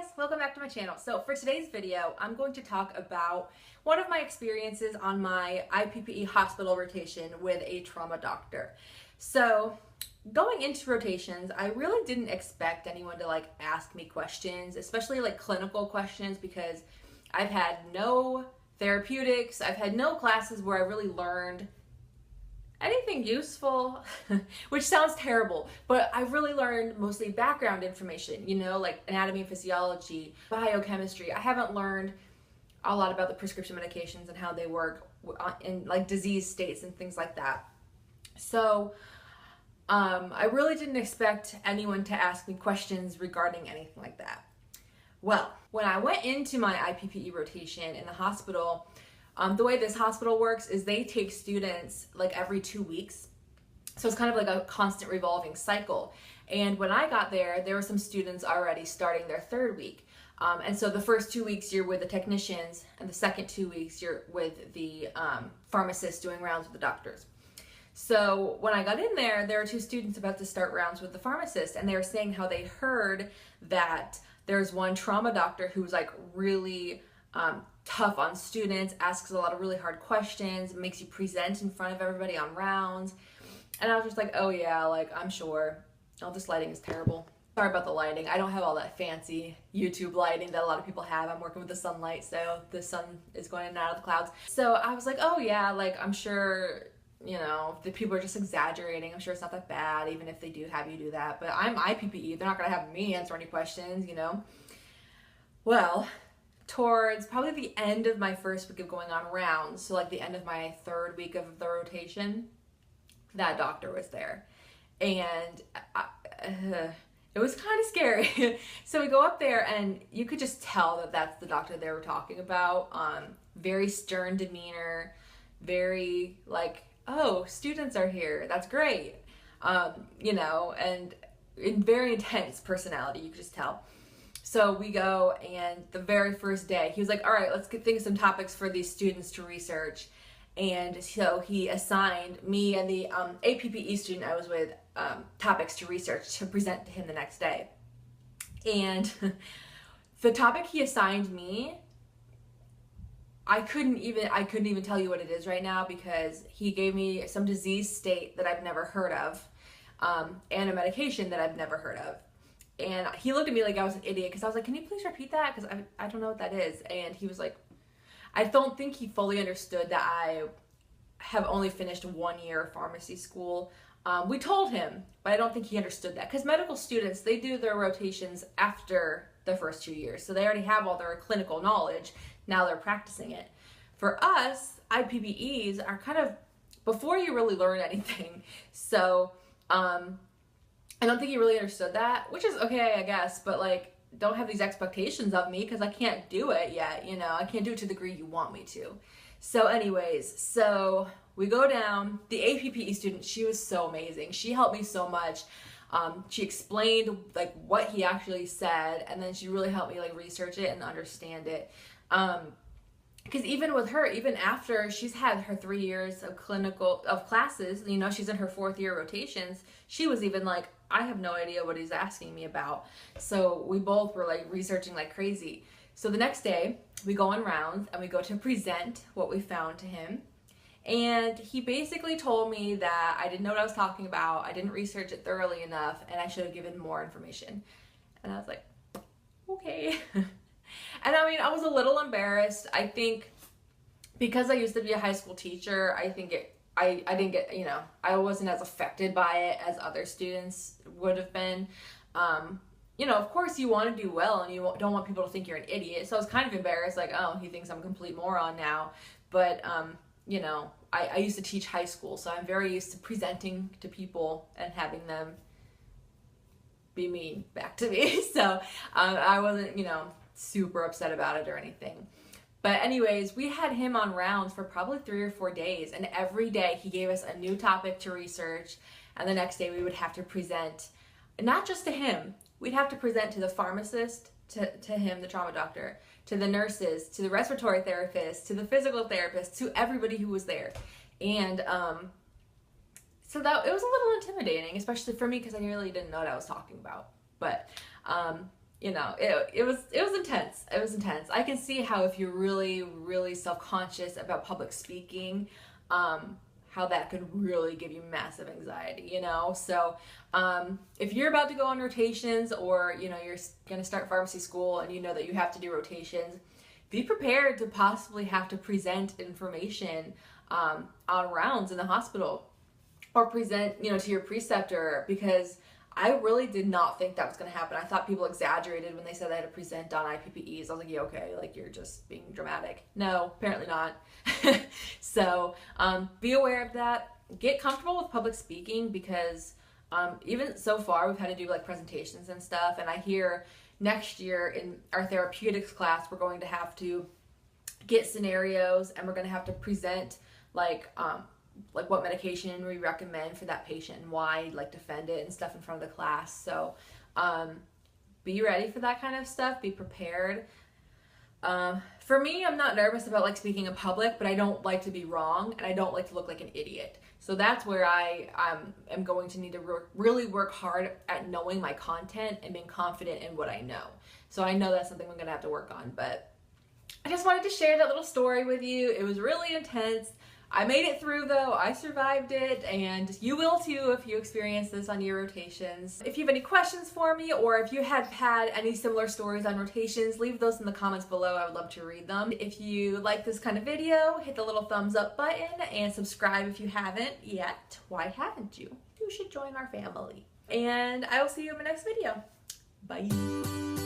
guys, welcome back to my channel. So for today's video, I'm going to talk about one of my experiences on my IPPE hospital rotation with a trauma doctor. So going into rotations, I really didn't expect anyone to ask me questions, especially clinical questions, because I've had no therapeutics, I've had no classes where I really learned anything useful, which sounds terrible, but I really learned mostly background information, like anatomy and physiology, biochemistry. I haven't learned a lot about the prescription medications and how they work in disease states and things like that. So I really didn't expect anyone to ask me questions regarding anything like that. Well, when I went into my IPPE rotation in the hospital, the way this hospital works is they take students every 2 weeks. So it's kind of like a constant revolving cycle. And when I got there, there were some students already starting their third week. And so the first 2 weeks you're with the technicians, and the second 2 weeks you're with the pharmacists doing rounds with the doctors. So when I got in there were two students about to start rounds with the pharmacist, and they were saying how they heard that there's one trauma doctor who's really tough on students, asks a lot of really hard questions, makes you present in front of everybody on rounds. And I was just like, oh yeah, I'm sure. Oh, this lighting is terrible. Sorry about the lighting. I don't have all that fancy YouTube lighting that a lot of people have. I'm working with the sunlight, so the sun is going in and out of the clouds. So I was like, oh yeah, I'm sure, the people are just exaggerating. I'm sure it's not that bad, even if they do have you do that. But I'm IPPE. They're not going to have me answer any questions, Well, towards probably the end of my first week of going on rounds, so the end of my third week of the rotation, that doctor was there. And it was kind of scary. So we go up there and you could just tell that that's the doctor they were talking about. Very stern demeanor, very oh, students are here, that's great. And very intense personality, you could just tell. So we go, and the very first day, he was like, all right, let's think of some topics for these students to research. And so he assigned me and the APPE student I was with topics to research to present to him the next day. And the topic he assigned me, I couldn't even tell you what it is right now, because he gave me some disease state that I've never heard of, and a medication that I've never heard of. And he looked at me like I was an idiot, because I was like, can you please repeat that? Because I don't know what that is. And he was like, I don't think he fully understood that I have only finished 1 year of pharmacy school. We told him, but I don't think he understood that. Because medical students, they do their rotations after the first 2 years. So they already have all their clinical knowledge. Now they're practicing it. For us, IPPEs are kind of before you really learn anything. So, I don't think he really understood that, which is okay, I guess, but don't have these expectations of me, because I can't do it yet, I can't do it to the degree you want me to. So anyways, so we go down. The APPE student, she was so amazing. She helped me so much. She explained what he actually said, and then she really helped me research it and understand it. Because even with her, even after she's had her 3 years of classes, she's in her 4th year rotations, she was even I have no idea what he's asking me about. So we both were researching like crazy. So the next day we go on rounds and we go to present what we found to him. And he basically told me that I didn't know what I was talking about, I didn't research it thoroughly enough, and I should have given more information. And I was like, okay. And I was a little embarrassed. I think because I used to be a high school teacher, I think I didn't get, I wasn't as affected by it as other students would have been. Of course you want to do well and you don't want people to think you're an idiot. So I was kind of embarrassed, oh, he thinks I'm a complete moron now. But, I used to teach high school, so I'm very used to presenting to people and having them be mean back to me. So I wasn't, super upset about it or anything. But anyways, we had him on rounds for probably 3 or 4 days, and every day he gave us a new topic to research, and the next day we would have to present, not just to him, we'd have to present to the pharmacist, to him, the trauma doctor, to the nurses, to the respiratory therapist, to the physical therapist, to everybody who was there. And so that it was a little intimidating, especially for me, because I really didn't know what I was talking about. But you know, it was intense. It was intense. I can see how if you're really self-conscious about public speaking, how that could really give you massive anxiety, you know? So if you're about to go on rotations, or, you know, you're going to start pharmacy school and you know that you have to do rotations, be prepared to possibly have to present information on rounds in the hospital, or present, you know, to your preceptor, because I really did not think that was going to happen. I thought people exaggerated when they said they had to present on IPPEs. I was like, yeah, okay, like you're just being dramatic. No, apparently not. So be aware of that. Get comfortable with public speaking, because even so far we've had to do like presentations and stuff. And I hear next year in our therapeutics class, we're going to have to get scenarios, and we're going to have to present like what medication we recommend for that patient and why, like defend it and stuff in front of the class. So be ready for that kind of stuff. Be prepared. For me, I'm not nervous about like speaking in public, but I don't like to be wrong, and I don't like to look like an idiot. So that's where I am going to need to really work hard at knowing my content and being confident in what I know. So I know that's something I'm going to have to work on, but I just wanted to share that little story with you. It was really intense. I made it through though. I survived it, and you will too if you experience this on your rotations. If you have any questions for me, or if you have had any similar stories on rotations, leave those in the comments below. I would love to read them. If you like this kind of video, hit the little thumbs up button and subscribe if you haven't yet. Why haven't you? You should join our family. And I will see you in my next video. Bye.